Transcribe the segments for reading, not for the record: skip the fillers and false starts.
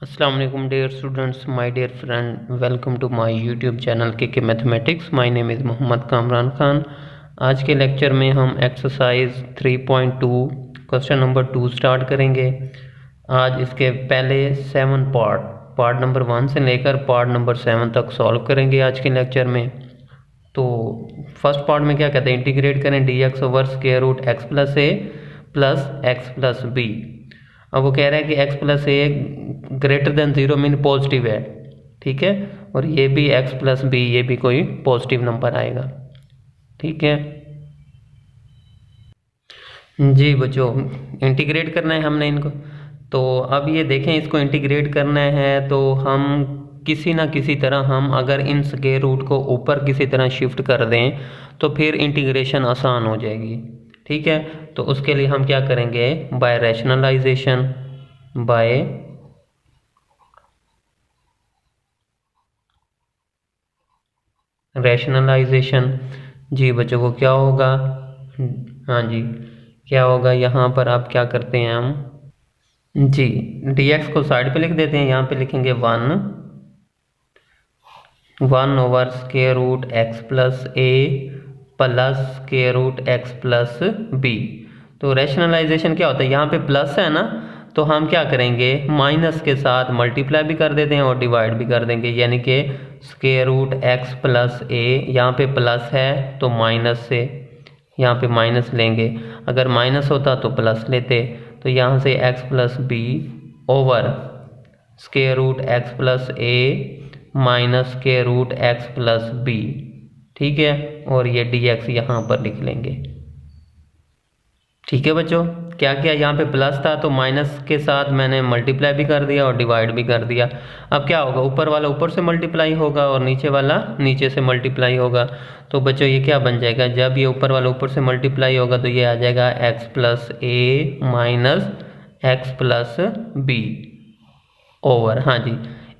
अस्सलाम वालेकुम dear students, my dear friend, welcome to my YouTube channel KK Mathematics. My name is Mohammad Kamran Khan. आज के lecture में हम एक्सरसाइज 3.2 क्वेश्चन नंबर 2 स्टार्ट करेंगे. आज इसके पहले 7 पार्ट नंबर 1 से लेकर पार्ट नंबर 7 तक सॉल्व करेंगे आज के लेक्चर में. तो फर्स्ट पार्ट में क्या कहते हैं, इंटीग्रेट करें dx over square root x plus a plus x plus b. अब वो कह रहा है कि x plus a greater than 0 mean positive है, ठीक है, और ये भी x प्लस बी ये भी कोई पॉजिटिव नंबर आएगा, ठीक है जी बच्चों. इंटीग्रेट करना है हमने इनको. तो अब ये देखें, इसको इंटीग्रेट करना है तो हम किसी ना किसी तरह हम अगर इन स्क्वायर रूट को ऊपर किसी तरह शिफ्ट कर दें तो फिर इंटीग्रेशन आसान हो जाएगी, ठीक है. तो उसके लिए हम क्या करेंगे, बाय रैशनलाइजेशन जी बच्चों को क्या होगा, हाँ जी क्या होगा, यहाँ पर आप क्या करते हैं हम जी dx को साइड पे लिख देते हैं. यहाँ पे लिखेंगे 1 over square root x plus a plus square root x plus b. तो रैशनलाइजेशन क्या होता है, यहाँ पे प्लस है ना, तो हम क्या करेंगे, माइनस के साथ मल्टीप्लाई भी कर देते हैं और डिवाइड भी कर देंगे. यानी कि स्क्वायर रूट x प्लस ए, यहाँ पे प्लस है तो माइनस से यहाँ पे माइनस लेंगे, अगर माइनस होता तो प्लस लेते. तो यहाँ से x plus b over square root x plus a minus square root x plus b, ठीक है, और ये dx यहाँ पर लिख लेंगे, ठीक है बच्चों. क्या किया, यहाँ पे प्लस था तो माइनस के साथ मैंने मल्टीप्लाई भी कर दिया और डिवाइड भी कर दिया. अब क्या होगा, ऊपर वाला ऊपर से मल्टीप्लाई होगा और नीचे वाला नीचे से मल्टीप्लाई होगा. तो बच्चों ये क्या बन जाएगा, जब ये ऊपर वाला ऊपर से मल्टीप्लाई होगा तो ये आ जाएगा x plus a minus x plus b over, हाँ जी,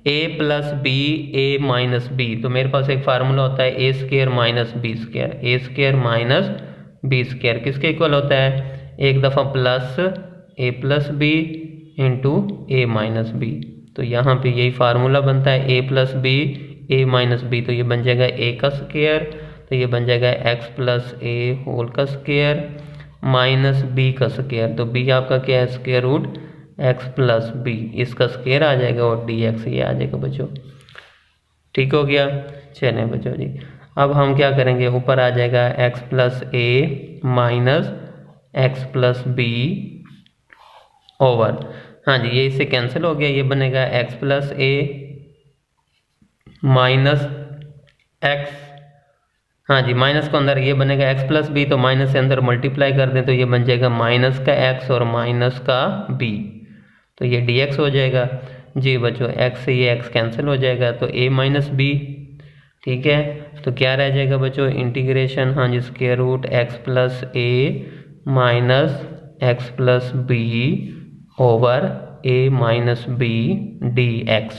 a plus b a minus b. तो मेरे पास एक फार्मूला होता है a square minus b square, a square minus b square किसके इक्वल होता है, एक दफ़ा plus a plus b into a minus b. तो यहाँ पे यही फार्मूला बनता है a plus b a minus b. तो ये बन जाएगा ए का स्क्वायर, तो ये बन जाएगा एक्स प्लस ए होल का स्क्वायर माइनस बी का स्क्वायर. तो बी आपका क्या है, square root x plus b, इसका स्क्वायर आ जाएगा और डी एक्स ये आ जाएगा बच्चों, ठीक हो गया. चलें बच्चों जी, अब हम क्या करेंगे, ऊपर आ जाएगा x plus a minus x plus b over, हाँ जी ये इससे कैंसिल हो गया, ये बनेगा x plus a minus x, हाँ जी माइनस को अंदर, ये बनेगा एक्स प्लस बी, तो माइनस से अंदर मल्टीप्लाई कर दें तो ये बन जाएगा माइनस का एक्स और माइनस का बी. तो ये डी एक्स हो जाएगा जी बच्चों, एक्स से ये एक्स कैंसिल हो जाएगा तो ए माइनस बी, ठीक है. तो क्या रह जाएगा बच्चों, इंटीग्रेशन, हाँ जी, square root x plus a minus x plus b over a minus b d x.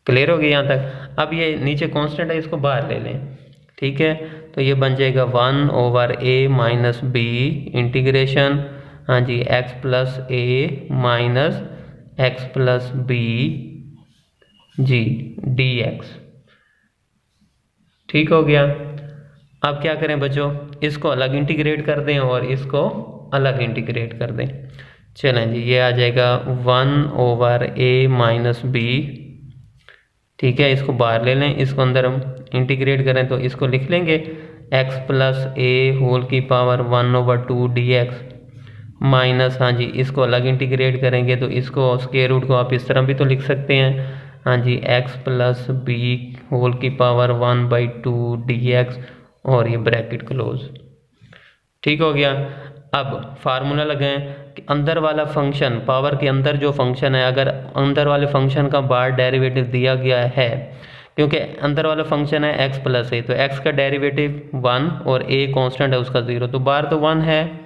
Clear हो गया यहाँ तक. अब ये नीचे कांस्टेंट है, इसको बाहर ले लें, ठीक है. तो ये बन जाएगा 1 over a minus b integration, हाँ जी, x plus a minus x plus b जी डी एक्स, ठीक हो गया. अब क्या करें बच्चों, इसको अलग इंटीग्रेट कर दें और इसको अलग इंटीग्रेट कर दें. चलें जी, ये आ जाएगा 1 ओवर ए माइनस बी, ठीक है, इसको बाहर ले लें, इसको अंदर हम इंटीग्रेट करें तो इसको लिख लेंगे x प्लस ए होल की power 1 over 2 D x minus, हाँ जी इसको अलग इंटीग्रेट करेंगे तो इसको स्क्वायर रूट को आप इस तरह भी तो लिख सकते हैं, हाँ जी, x प्लस बी होल की पावर 1/2 डी एक्स और ये ब्रैकेट क्लोज, ठीक हो गया. अब फार्मूला लगाएं कि अंदर वाला फंक्शन, पावर के अंदर जो फंक्शन है, अगर अंदर वाले फंक्शन का बाहर डेरिवेटिव दिया गया है, क्योंकि अंदर वाला फंक्शन है x प्लस ए, तो x का डेरिवेटिव 1 और a कांस्टेंट है उसका 0, तो बाहर तो 1 है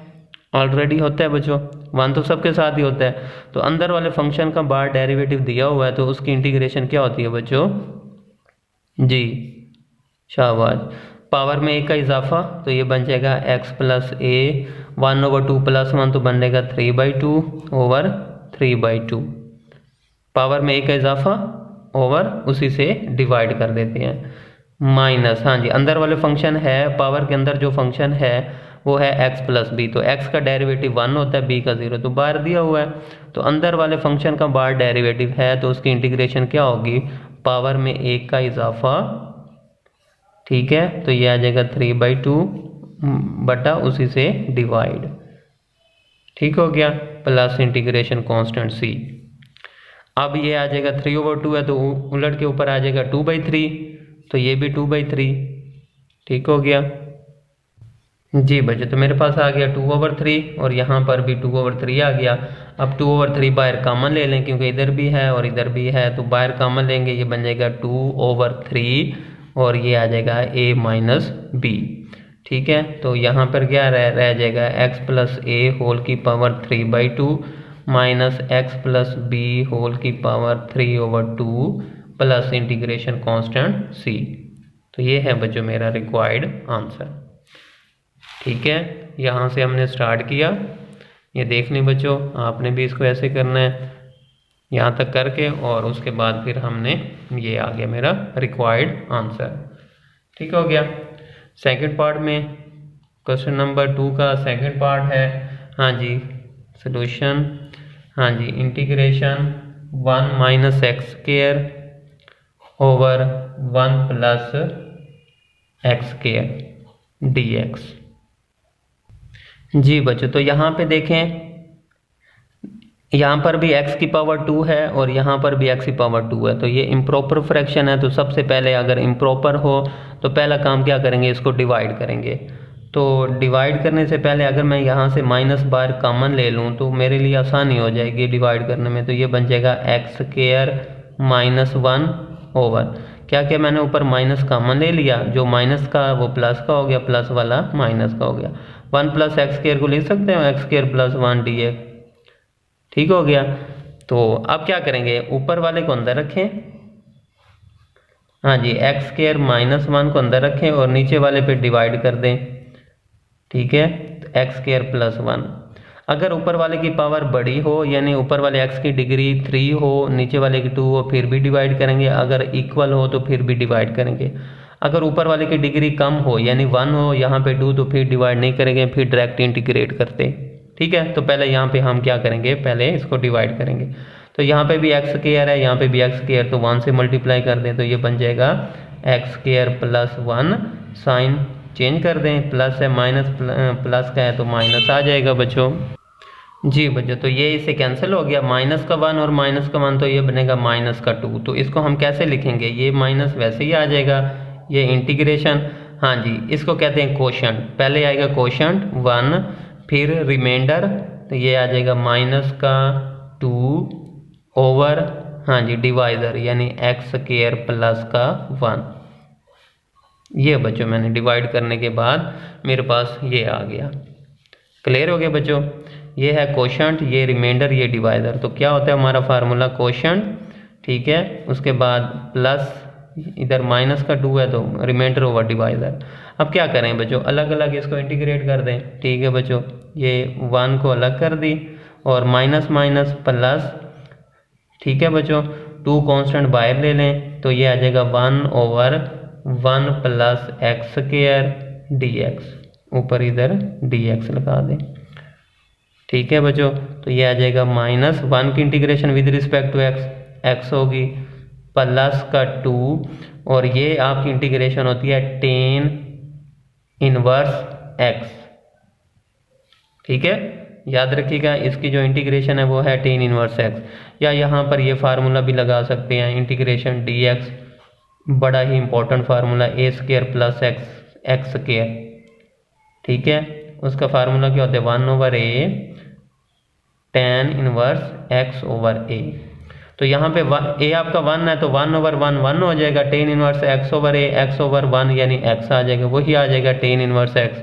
ऑलरेडी होता है बच्चों, 1 तो सबके साथ ही होता है. तो अंदर वाले फंक्शन का बाहर डेरिवेटिव दिया हुआ है तो उसकी इंटीग्रेशन क्या होती है बच्चों जी, शाबाश, पावर में 1 का इजाफा, तो ये बन जाएगा x प्लस ए 1 ओवर 2 प्लस 1 तो बनेगा 3/2 ओवर 3/2, पावर में a का इजाफा ओवर उसी से डिवाइड कर देते हैं, माइनस, हाँ जी, अंदर वाले फंक्शन है, पावर के अंदर जो फंक्शन है वो है x प्लस बी, तो x का डेरिवेटिव 1 होता है, b का 0, तो बाहर दिया हुआ है, तो अंदर वाले फंक्शन का बाहर डेरिवेटिव है, तो उसकी इंटीग्रेशन क्या होगी, पावर में 1 का इजाफा, ठीक है, तो ये आ जाएगा 3/2 बटा उसी से डिवाइड, ठीक हो गया, प्लस इंटीग्रेशन कांस्टेंट c। अब ये आ जाएगा 3/2 है तो उलट के ऊपर आ जाएगा 2/3, तो ये भी 2/3, ठीक हो गया जी बच्चों। तो मेरे पास आ गया 2/3 और यहाँ पर भी 2/3 आ गया। अब 2/3 बाहर कॉमन ले लें क्योंकि इधर भी है और इधर भी है, तो बाहर कॉमन लेंगे, ये बन जाएगा 2/3 और ये आ जाएगा a माइनस बी, ठीक है। तो यहाँ पर क्या रह जाएगा x प्लस ए होल की power 3/2 minus x plus b whole की power 3/2 plus integration constant c। तो ये है बच्चों मेरा रिक्वायर्ड आंसर, ठीक है। यहाँ से हमने स्टार्ट किया, ये देख लें बच्चों, आपने भी इसको ऐसे करना है यहाँ तक करके, और उसके बाद फिर हमने, ये आ गया मेरा रिक्वायर्ड आंसर, ठीक हो गया। सेकंड पार्ट में क्वेश्चन नंबर 2 का सेकंड पार्ट है, हाँ जी, सॉल्यूशन, हाँ जी, integration 1 minus x square over 1 plus x square dx। जी बच्चों, तो यहाँ पे देखें, यहाँ पर भी x की पावर 2 है और यहाँ पर भी x की पावर 2 है, तो ये इम्प्रॉपर फ्रैक्शन है। तो सबसे पहले अगर इम्प्रॉपर हो तो पहला काम क्या करेंगे, इसको डिवाइड करेंगे। तो डिवाइड करने से पहले अगर मैं यहाँ से माइनस बार कॉमन ले लूँ तो मेरे लिए आसानी हो जाएगी डिवाइड करने में। तो ये बन जाएगा एक्स स्क्वायर माइनस 1 ओवर, क्या क्या मैंने ऊपर माइनस कॉमन ले लिया, जो माइनस का वो प्लस का हो गया, प्लस वाला माइनस का हो गया। 1 प्लस एक्स स्क्वायर को लिख सकते हो एक्स स्क्वायर प्लस 1 dx, ठीक हो गया। तो अब क्या करेंगे, ऊपर वाले को अंदर रखें, हाँ जी, एक्स स्क्वायर माइनस 1 को अंदर रखें और नीचे वाले पे डिवाइड कर दें, ठीक है, तो एक्स स्क्वायर प्लस 1। अगर ऊपर वाले की पावर बड़ी हो, यानी ऊपर वाले x की डिग्री 3 हो, नीचे वाले की 2 हो, फिर भी डिवाइड करेंगे। अगर इक्वल हो तो फिर भी डिवाइड करेंगे। अगर ऊपर वाले की डिग्री कम हो, यानी 1 हो, यहाँ पे 2, तो फिर डिवाइड नहीं करेंगे, फिर डायरेक्ट इंटीग्रेट करते, ठीक है। तो पहले यहाँ पे हम क्या करेंगे, पहले इसको डिवाइड करेंगे। तो यहाँ पे भी एक्स स्क्वायर है, यहाँ पे भी एक्स स्क्वायर, तो 1 से मल्टीप्लाई कर दें, तो ये बन जाएगा x square plus 1, sign change कर दें, प्लस है माइनस प्लस का है तो माइनस आ जाएगा बच्चों। जी बच्चों, तो ये इससे कैंसिल हो गया, माइनस का 1 और माइनस का 1, तो ये बनेगा माइनस का 2। तो इसको हम कैसे लिखेंगे, ये माइनस वैसे ही आ जाएगा, ये इंटीग्रेशन, हाँ जी, इसको कहते हैं कोशंट। पहले आएगा कोशंट 1, फिर रिमाइंडर, तो ये आ जाएगा माइनस का 2 ओवर, हाँ जी, डिवाइडर यानी एक्स स्क्वायर प्लस का 1। ये बच्चों मैंने डिवाइड करने के बाद मेरे पास ये आ गया। क्लियर हो गया बच्चों, ये है कोशंट, ये रिमाइंडर, ये डिवाइडर। तो क्या होता है हमारा फार्मूला, कोशंट, ठीक है, उसके बाद प्लस इधर माइनस का 2 है तो रिमाइंडर ओवर डिवाइडर। अब क्या करें बच्चों, अलग अलग इसको इंटीग्रेट कर दें, ठीक है बच्चों। ये 1 को अलग कर दी और माइनस माइनस प्लस, ठीक है बच्चों, 2 कांस्टेंट बाहर ले लें, तो ये आ जाएगा 1 over 1 plus x square dx, ऊपर इधर dx लगा दें, ठीक है बच्चों। तो ये आ जाएगा माइनस 1 की integration with respect to x होगी, प्लस का 2, और ये आपकी इंटीग्रेशन होती है tan इनवर्स x, ठीक है, याद रखिएगा इसकी जो इंटीग्रेशन है वो है tan इनवर्स x। या यहाँ पर ये फार्मूला भी लगा सकते हैं, इंटीग्रेशन dx, बड़ा ही important formula, a square plus x square, ठीक है, उसका फार्मूला क्या होता है 1 over a tan inverse x over a। तो यहाँ पे a आपका 1 है तो 1 ओवर 1 1 हो जाएगा, tan inverse x over a x over 1 यानी x आ जाएगा, वही आ जाएगा tan इनवर्स x,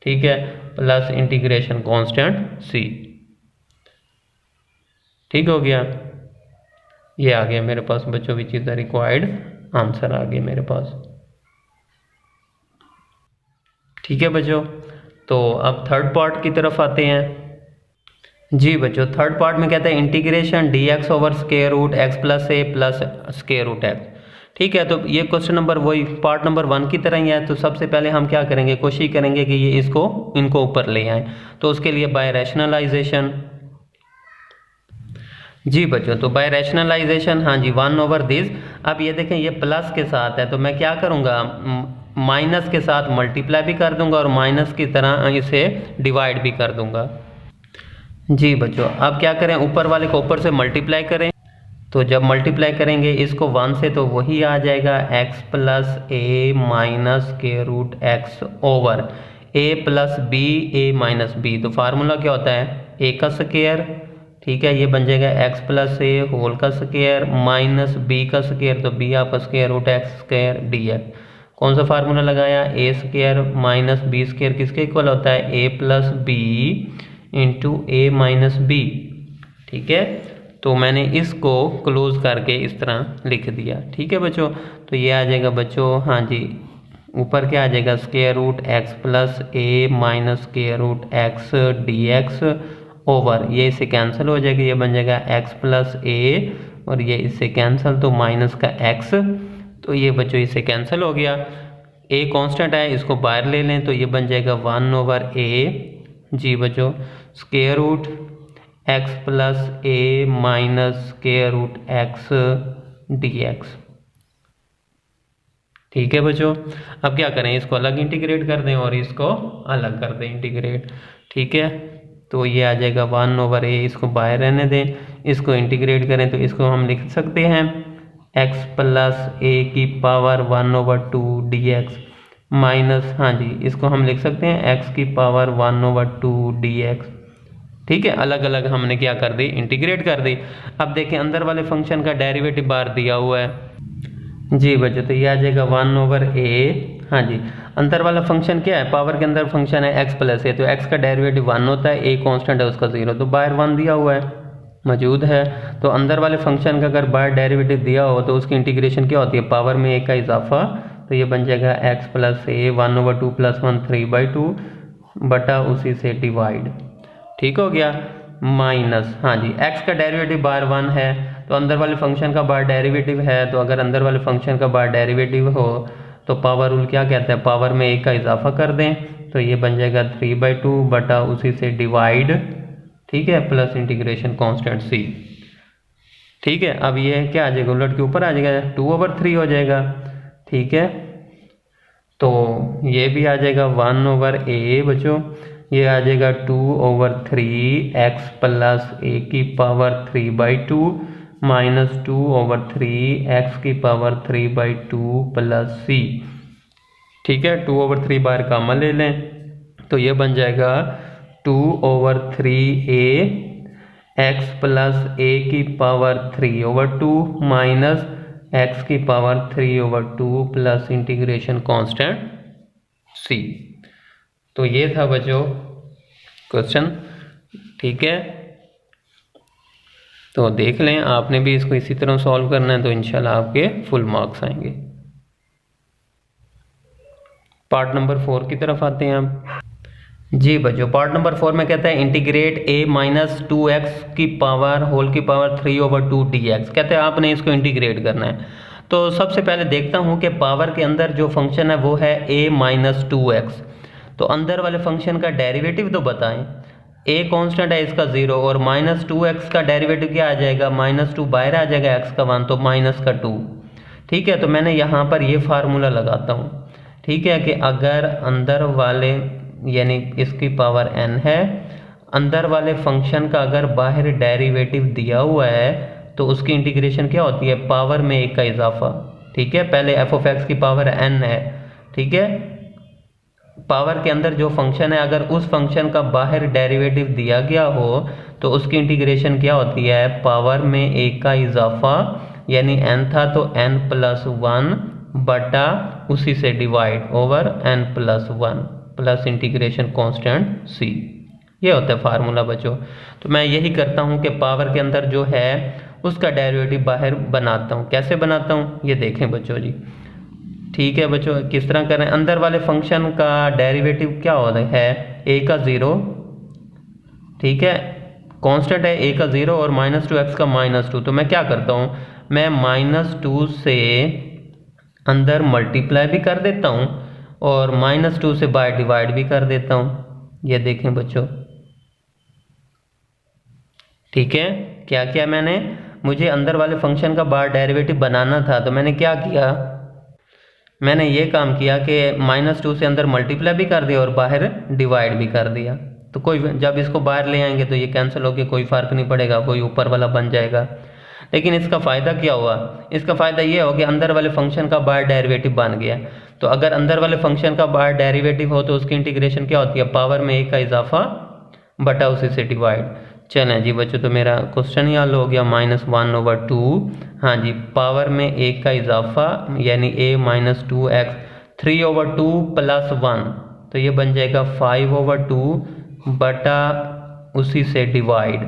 ठीक है, प्लस इंटीग्रेशन कांस्टेंट c, ठीक हो गया। ये आ गया मेरे पास बच्चों which is the required answer आ गया मेरे पास, ठीक है बच्चों। तो अब थर्ड पार्ट की तरफ आते हैं। जी बच्चों, थर्ड पार्ट में कहते हैं integration dx over square root x plus a plus square root x। ठीक है, तो ये क्वेश्चन नंबर वही पार्ट नंबर 1 की तरह ही है। तो सबसे पहले हम क्या करेंगे, कोशिश करेंगे कि ये इनको ऊपर ले आए। तो उसके लिए बाय रैशनलाइजेशन। जी बच्चों, तो बाय रैशनलाइजेशन, हाँ जी, 1 ओवर दिस। अब ये देखें ये प्लस के साथ है तो मैं क्या करूँगा, माइनस के साथ मल्टीप्लाई भी कर दूंगा और माइनस की तरह इसे डिवाइड भी कर दूंगा। जी बच्चों, अब क्या करें, ऊपर वाले को ऊपर से मल्टीप्लाई करें। तो जब मल्टीप्लाई करेंगे इसको 1 से तो वही आ जाएगा x प्लस ए माइनस के root x over a plus b a minus b. तो फार्मूला क्या होता है, a का स्क्वायर, ठीक है, ये बन जाएगा x प्लस ए होल का स्क्वायर माइनस b का स्क्वायर, तो b आपका square root x square dx। कौन सा फार्मूला लगाया, a square minus b square किसके इक्वल होता है, a plus b into a minus b. ठीक है, तो मैंने इसको क्लोज करके इस तरह लिख दिया। ठीक है बच्चों, तो ये आ जाएगा बच्चों, हाँ जी, ऊपर क्या आ जाएगा, square root x plus a minus square root x d x over, ये इससे कैंसिल हो जाएगा, ये बन जाएगा एक्स प्लस ए और ये इससे कैंसिल, तो माइनस का एक्स, तो ये बच्चों इससे कैंसिल हो गया। ए कांस्टेंट है, इसको बाहर ले लें तो ये बन जाएगा 1 ओवर ए। जी बच्चों, square root x plus a minus square root x d x. ठीक है बच्चों, अब क्या करें, इसको अलग इंटीग्रेट कर दें और इसको अलग कर दें इंटीग्रेट। ठीक है, तो ये आ जाएगा 1 ओवर ए, इसको बाहर रहने दें, इसको इंटीग्रेट करें तो इसको हम लिख सकते हैं x प्लस ए की power 1 over 2 D x minus, हाँ जी, इसको हम लिख सकते हैं x की पावर 1 ओवर 2 डी एक्स। ठीक है, अलग अलग हमने क्या कर दी, इंटीग्रेट कर दी। अब देखें अंदर वाले फंक्शन का डेरिवेटिव बाहर दिया हुआ है। जी बच्चों, तो ये आ जाएगा 1 ओवर ए, हाँ जी, अंदर वाला फंक्शन क्या है, पावर के अंदर फंक्शन है x प्लस ए, तो x का डेरिवेटिव 1 होता है, a कांस्टेंट है उसका 0, तो बाहर 1 दिया हुआ है, मौजूद है। तो अंदर वाले फंक्शन का अगर बाहर डेरिवेटिव दिया हो तो उसकी इंटीग्रेशन क्या होती है, पावर में a का इजाफा, तो ये बन जाएगा x प्लस ए 1 ओवर 2 प्लस 1 3/2 बटा उसी से डिवाइड। ठीक हो गया, माइनस, हाँ जी, x का डेरिवेटिव बार 1 है तो अंदर वाले फंक्शन का बार डेरिवेटिव है, तो अगर अंदर वाले फंक्शन का बार डेरिवेटिव हो तो पावर रूल क्या कहता है, पावर में एक का इजाफा कर दें, तो ये बन जाएगा 3/2 बटा उसी से डिवाइड। ठीक है, प्लस इंटीग्रेशन कांस्टेंट c। ठीक है, अब ये क्या आ जाएगा, उलट के ऊपर आ जाएगा, 2 ओवर 3 हो जाएगा। ठीक है, तो ये भी आ जाएगा 1 ओवर ए बच्चों, ये आ जाएगा 2 ओवर 3 एक्स प्लस ए की पावर 3/2 माइनस 2 ओवर 3 एक्स की पावर 3/2 प्लस सी। ठीक है, 2 ओवर 3 बार कामा ले लें तो ये बन जाएगा 2 over 3 a x plus a की पावर 3 ओवर 2 माइनस एक्स की power 3 over 2 plus integration constant c. तो ये था बच्चों क्वेश्चन। ठीक है, तो देख लें, आपने भी इसको इसी तरह सॉल्व करना है तो इंशाल्लाह आपके फुल मार्क्स आएंगे। पार्ट नंबर 4 की तरफ आते हैं हम। जी बच्चों, पार्ट नंबर 4 में कहता है इंटीग्रेट a माइनस 2x की पावर होल की पावर 3 ओवर 2 dx। कहते हैं आपने इसको इंटीग्रेट करना है। तो सबसे पहले देखता हूं कि पावर के अंदर जो फंक्शन है वो है a माइनस 2x। तो अंदर वाले फंक्शन का डेरिवेटिव तो बताएं, a कांस्टेंट है इसका 0 और माइनस 2x का डेरिवेटिव क्या आ जाएगा, -2 बाहर आ जाएगा, x का 1 तो माइनस का 2। ठीक है, तो मैंने यहाँ पर ये फार्मूला लगाता हूँ। ठीक है, कि अगर अंदर वाले यानी इसकी पावर n है, अंदर वाले फंक्शन का अगर बाहर डेरिवेटिव दिया हुआ है तो उसकी इंटीग्रेशन क्या होती है, पावर में एक का इजाफा। ठीक है, पहले f ऑफ x की पावर n है। ठीक है, पावर के अंदर जो फंक्शन है अगर उस फंक्शन का बाहर डेरिवेटिव दिया गया हो तो उसकी इंटीग्रेशन क्या होती है, पावर में एक का इजाफा, यानी n था तो n प्लस 1 बटा उसी से divide over n plus 1 plus integration constant c। ये होता है फार्मूला बच्चों। तो मैं यही करता हूँ कि पावर के अंदर जो है उसका डेरिवेटिव बाहर बनाता हूँ। कैसे बनाता हूँ ये देखें बच्चों जी। ठीक है बच्चों, किस तरह करें, अंदर वाले फंक्शन का डेरिवेटिव क्या होता है, a का 0, ठीक है, कांस्टेंट है a का 0 और -2x का -2, तो मैं क्या करता हूँ, मैं -2 से अंदर मल्टीप्लाई भी कर देता हूँ और -2 से बाय डिवाइड भी कर देता हूँ। ये देखें बच्चों, ठीक है। क्या किया मैंने, मुझे अंदर वाले फंक्शन का बार डेरिवेटिव बनाना था, तो मैंने क्या किया, मैंने ये काम किया कि -2 से अंदर मल्टीप्लाई भी कर दिया और बाहर डिवाइड भी कर दिया। तो कोई जब इसको बाहर ले आएंगे तो ये कैंसिल होकर कोई फ़र्क नहीं पड़ेगा, कोई ऊपर वाला बन जाएगा। लेकिन इसका फ़ायदा क्या हुआ, इसका फ़ायदा ये हो कि अंदर वाले फंक्शन का बार डेरिवेटिव बन गया। तो अगर अंदर वाले फंक्शन का बार डेरिवेटिव हो तो उसकी इंटीग्रेशन क्या होती है, पावर में एक का इजाफा बटा उसी से डिवाइड। चलें जी बच्चों, तो मेरा क्वेश्चन ही हल हो गया। -1/2, हाँ जी, पावर में एक का इजाफा यानी a - 2x, 3/2 + 1, तो ये बन जाएगा 5/2 बटा उसी से divide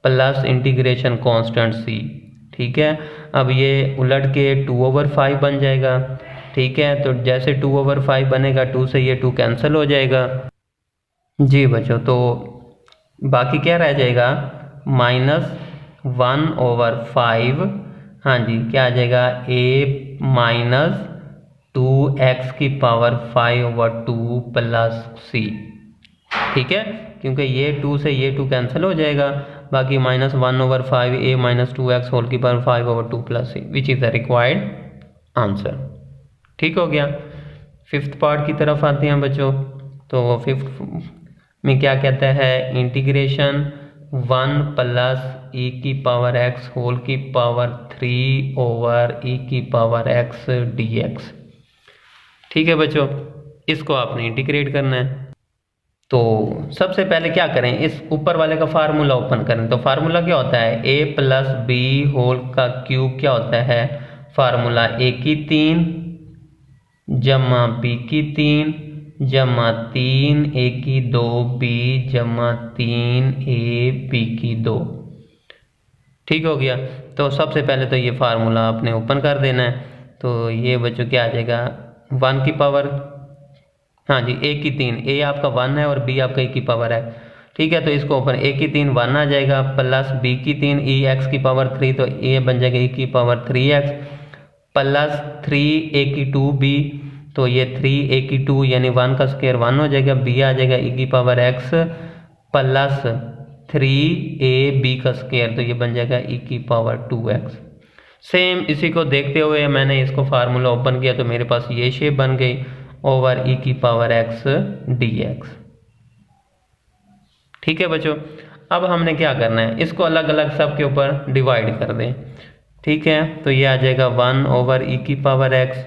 plus integration constant c। ठीक है, अब ये उलट के 2/5 बन जाएगा। ठीक है, तो जैसे 2/5 बनेगा, 2 से ये 2 कैंसिल हो जाएगा जी बच्चों। तो बाकी क्या रह जाएगा, -1/5, हाँ जी, क्या आ जाएगा, a - 2x की पावर 5/2 + c। ठीक है, क्योंकि ये 2 से ये 2 कैंसिल हो जाएगा, बाकी -1/5 a - 2x होल की power 5/2 + c, which is the required answer. ठीक हो गया। 5th पार्ट की तरफ आते हैं बच्चों। तो 5th में क्या कहता है, इंटीग्रेशन 1 + e⁻x होल की पावर 3/e⁻x dx। ठीक है बच्चों, इसको आपने इंटीग्रेट करना है। तो सबसे पहले क्या करें, इस ऊपर वाले का फार्मूला ओपन करें। तो फार्मूला क्या होता है, a + b होल का क्यूब क्या होता है, फार्मूला a की 3 जमा b की 3 जमा 3a की 2b जमा 3a b की 2। ठीक हो गया। तो सबसे पहले तो ये फार्मूला आपने ओपन कर देना है। तो ये बच्चों क्या आ जाएगा, 1 की पावर, हाँ जी, a की 3, a आपका 1 है और b आपका a की पावर है। ठीक है, तो इसको ओपन, a की 3 1 आ जाएगा प्लस b की 3 e(x की पावर 3), तो a बन जाएगा e की पावर 3x प्लस 3a की 2b, तो ये 3a की 2 यानी 1 का स्क्वायर 1 हो जाएगा, b आ जाएगा e की पावर x प्लस 3ab का स्क्वायर, तो ये बन जाएगा e की पावर 2x। सेम इसी को देखते हुए मैंने इसको फार्मूला ओपन किया, तो मेरे पास ये शेप बन गई ओवर e की पावर x dx। ठीक है बच्चों, अब हमने क्या करना है, इसको अलग अलग सब के ऊपर डिवाइड कर दें। ठीक है, तो ये आ जाएगा 1/e की पावर x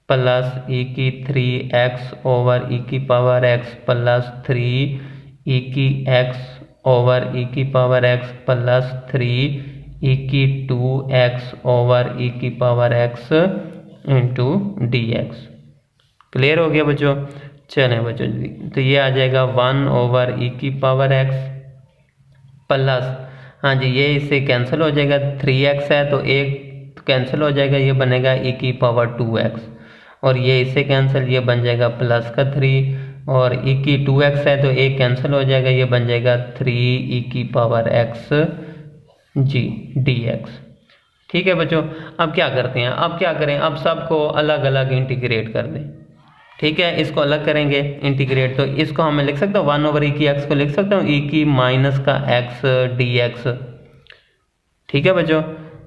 प्लस e की 3x ओवर e की पावर x प्लस 3e की x ओवर e की पावर x प्लस 3e की 2x ओवर e की power x into dx। Clear हो गया बच्चों। चलें बच्चों, तो ये आ जाएगा 1/e की पावर x प्लस, हाँ जी, ये इससे कैंसिल हो जाएगा, 3x है तो एक कैंसिल हो जाएगा, ये बनेगा e की पावर 2x, और ये इससे कैंसिल, ये बन जाएगा प्लस का 3, और e की 2x है तो एक कैंसिल हो जाएगा, ये बन जाएगा 3e की पावर x जी dx। ठीक है बच्चों, अब क्या करते हैं, अब क्या करें, अब सबको अलग अलग इंटीग्रेट कर दें। ठीक है, इसको अलग करेंगे इंटीग्रेट, तो इसको हमें लिख सकता हूँ 1/e की x को लिख सकता हूँ e की माइनस का x dx। ठीक है बच्चों,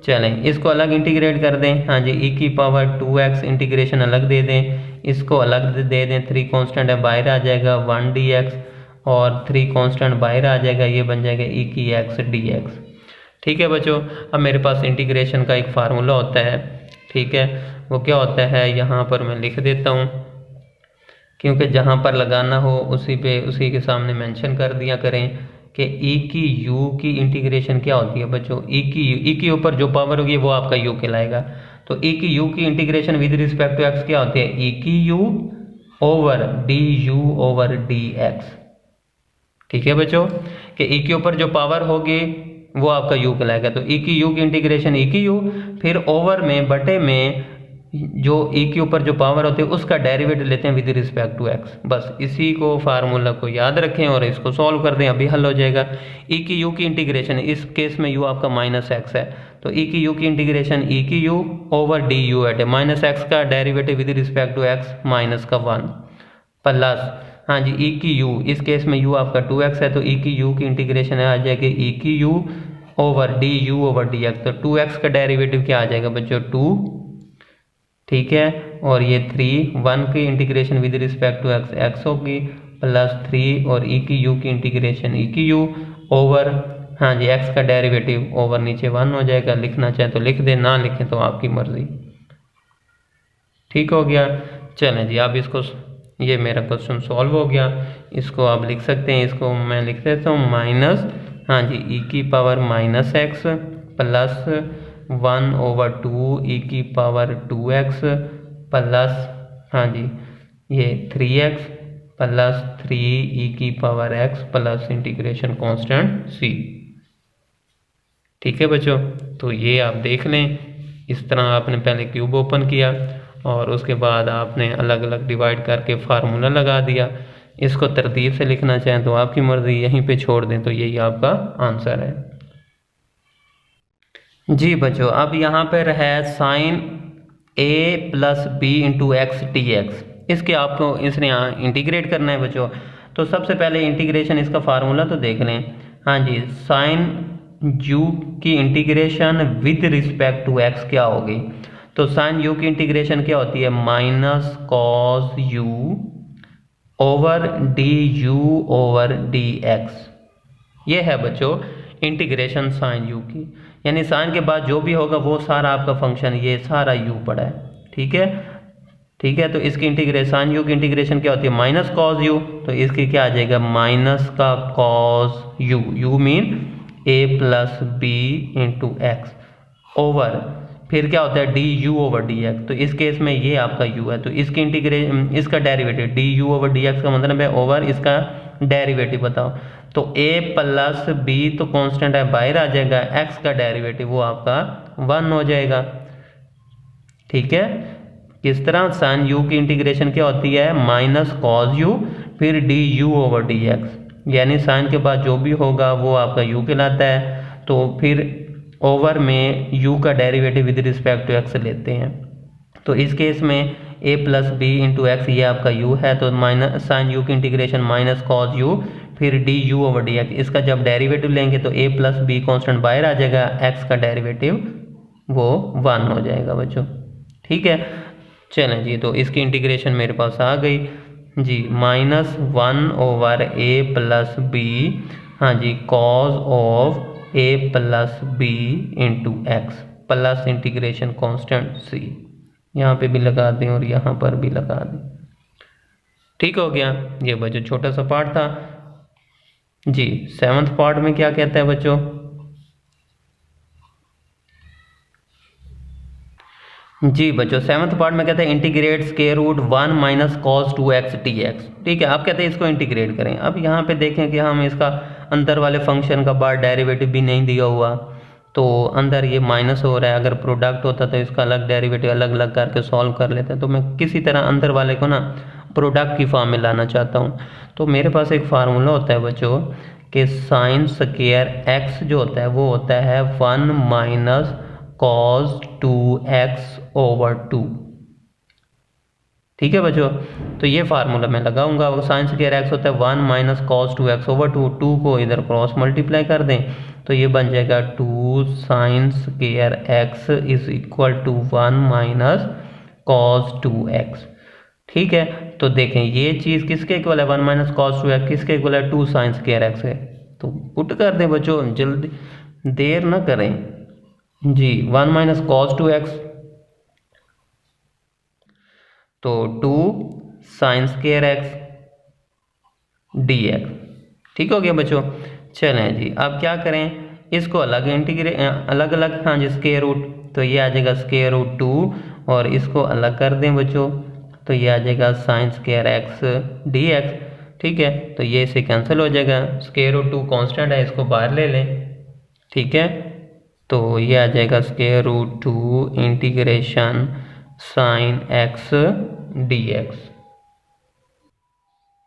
चलें इसको अलग इंटीग्रेट कर दें। हाँ जी, e की पावर 2x इंटीग्रेशन अलग दे दें, इसको अलग दे दें, 3 कांस्टेंट है बाहर आ जाएगा 1 dx, और 3 कांस्टेंट बाहर आ जाएगा, ये बन जाएगा e की x dx। ठीक है बच्चों, अब मेरे पास इंटीग्रेशन का एक फार्मूला होता है। ठीक है, वो क्या होता है, यहाँ पर मैं लिख देता हूँ, क्योंकि जहाँ पर लगाना हो उसी के सामने मेंशन कर दिया करें कि e की u की इंटीग्रेशन क्या होती है बच्चों, e की ऊपर जो पावर होगी वो आपका u कहलाएगा। तो e की u की integration with respect to x क्या होती है, e की u over du over dx। ठीक है बच्चों, कि e के ऊपर जो पावर होगी वो आपका u कहलाएगा। तो e की u की इंटीग्रेशन e की u, फिर ओवर में बटे में जो e के ऊपर जो पावर होती है उसका डेरिवेटिव लेते हैं विद रिस्पेक्ट टू x। बस इसी को फार्मूला को याद रखें और इसको सॉल्व कर दें, अभी हल हो जाएगा। e की u की इंटीग्रेशन, इस केस में u आपका माइनस एक्स है, तो e की u की इंटीग्रेशन e की u over d u at minus x का derivative with respect to x minus का 1 प्लस, हाँ जी, e की u, इस केस में u आपका 2x है तो e की u की इंटीग्रेशन आ जाएगी e की u over d u over d x, तो 2x का डेरिवेटिव क्या आ जाएगा बच्चों 2, ठीक है, और ये 3, 1 की integration with respect to x x होगी प्लस 3 और e की u की इंटीग्रेशन e की u ओवर, हाँ जी, x का डेरिवेटिव ओवर नीचे 1 हो जाएगा। लिखना चाहे तो लिख दे, ना लिखें तो आपकी मर्जी। ठीक हो गया। चलें जी, आप इसको, ये मेरा क्वेश्चन सॉल्व हो गया, इसको आप लिख सकते हैं, इसको मैं लिख देता हूँ माइनस, हाँ जी, e की power minus x plus 1 over 2 e की पावर 2x प्लस, हाँ जी, ये 3x प्लस 3 e की power x plus integration constant c। ठीक है बच्चों, तो ये आप देख लें, इस तरह आपने पहले क्यूब ओपन किया और उसके बाद आपने अलग अलग डिवाइड करके फार्मूला लगा दिया। इसको तरतीब से लिखना चाहें तो आपकी मर्जी, यहीं पे छोड़ दें तो यही आपका आंसर है। जी बच्चों, अब यहाँ पर है sine a plus b into x t x, इसके आपको इसने यहाँ इंटीग्रेट करना है बच्चों। तो सबसे पहले इंटीग्रेशन, इसका फार्मूला तो देख लें। हाँ जी, साइन u की integration with respect to x क्या होगी, तो साइन u की इंटीग्रेशन क्या होती है minus cos u over d u over d x. ये है बच्चों इंटीग्रेशन साइन u की, यानी साइन के बाद जो भी होगा वो सारा आपका फंक्शन, ये सारा u पड़ा है। ठीक है, ठीक है, तो इसकी इंटीग्रेशन, साइन u की इंटीग्रेशन क्या होती है माइनस कॉस u, तो इसकी क्या आ जाएगा माइनस का cos u, u mean a plus b into x over, फिर क्या होता है d u over d x, तो इस केस में ये आपका u है, तो इसकी इंटीग्रेशन, इसका derivative D u over d x का मतलब है ओवर इसका डेरिवेटिव बताओ, तो a प्लस बी तो कांस्टेंट है बाहर आ जाएगा, x का डेरिवेटिव वो आपका 1 हो जाएगा। ठीक है, किस तरह साइन u की इंटीग्रेशन क्या होती है माइनस कॉस u फिर d u over d x, यानी साइन के बाद जो भी होगा वो आपका u कहलाता है, तो फिर ओवर में u का derivative with respect to x लेते हैं, तो इस केस में a plus b into x ये आपका u है, तो माइनस साइन u की इंटीग्रेशन माइनस कॉस u फिर d u over d x, इसका जब डेरिवेटिव लेंगे तो a प्लस बी कॉन्स्टेंट बाहर आ जाएगा, x का डेरिवेटिव वो 1 हो जाएगा बच्चों। ठीक है, चलें जी, तो इसकी इंटीग्रेशन मेरे पास आ गई जी, minus 1 over a plus b, हाँ जी, cos of a plus b into x plus integration constant c, यहाँ पे भी लगा दें और यहाँ पर भी लगा दें। ठीक हो गया, ये बच्चों छोटा सा पार्ट था जी। 7th पार्ट में क्या कहता है बच्चों, जी बच्चों 7th पार्ट में कहते हैं integrate square root 1 minus cos 2x dx। ठीक है, आप कहते हैं इसको इंटीग्रेट करें। अब यहाँ पे देखें कि हम इसका अंदर वाले फंक्शन का बाहर डेरिवेटिव भी नहीं दिया हुआ, तो अंदर ये माइनस हो रहा है, अगर प्रोडक्ट होता तो इसका अलग डेरिवेटिव अलग अलग करके सॉल्व कर लेते हैं, तो मैं किसी तरह अंदर वाले को ना प्रोडक्ट की फॉर्म में लाना चाहता हूँ। तो मेरे पास एक फार्मूला होता है बच्चों कि साइन स्क्वायर x जो होता है वो होता है 1 माइनस कॉस 2x ओवर 2। ठीक है बच्चों, तो ये फार्मूला मैं लगाऊंगा, साइन स्क्वायर x होता है 1 माइनस कॉस 2x ओवर 2, 2 को इधर क्रॉस मल्टीप्लाई कर दें तो ये बन जाएगा 2 sine square x is equal to 1 minus cos 2x। ठीक है, तो देखें ये चीज़ किसके इक्वल है 1 माइनस कॉस 2x, किसके इक्वल है 2 साइन स्क्वायर x है, तो पुट कर दें बच्चों, जल्दी देर ना करें जी। 1 माइनस कॉस 2x तो 2 साइन स्क्वायर x dx। ठीक हो गया बच्चों, चलें जी, अब क्या करें, इसको अलग अलग अलग, हाँ जी, स्क्वायर रूट, तो ये आ जाएगा स्क्वायर रूट 2 और इसको अलग कर दें बच्चों, तो ये आ जाएगा साइन स्क्वायर x dx। ठीक है, तो ये इसे कैंसिल हो जाएगा, स्क्वायर रूट 2 कांस्टेंट है, इसको बाहर ले लें। ठीक है, तो ये आ जाएगा square root 2 integration sine x dx।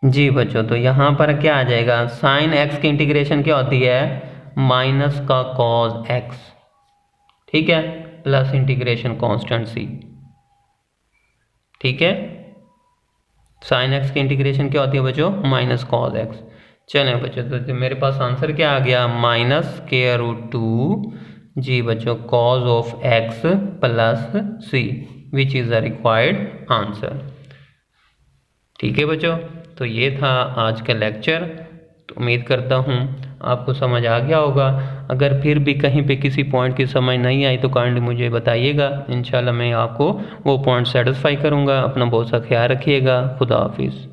जी बच्चों, तो यहाँ पर क्या आ जाएगा, साइन एक्स की इंटीग्रेशन क्या होती है, माइनस का कॉस एक्स, ठीक है, प्लस इंटीग्रेशन कांस्टेंट सी, ठीक है। साइन एक्स की इंटीग्रेशन क्या होती है बच्चों, माइनस कॉस एक्स। चलें बच्चों, तो मेरे पास आंसर क्या आ गया, -√2 जी बच्चों cos of x plus c, which is the required answer. ठीक है बच्चों, तो ये था आज का लेक्चर। तो उम्मीद करता हूँ आपको समझ आ गया होगा। अगर फिर भी कहीं पे किसी पॉइंट की समझ नहीं आई तो काइंडली मुझे बताइएगा, इंशाल्लाह मैं आपको वो पॉइंट सेटिस्फाई करूँगा। अपना बहुत सा ख्याल रखिएगा। खुदा हाफिज़।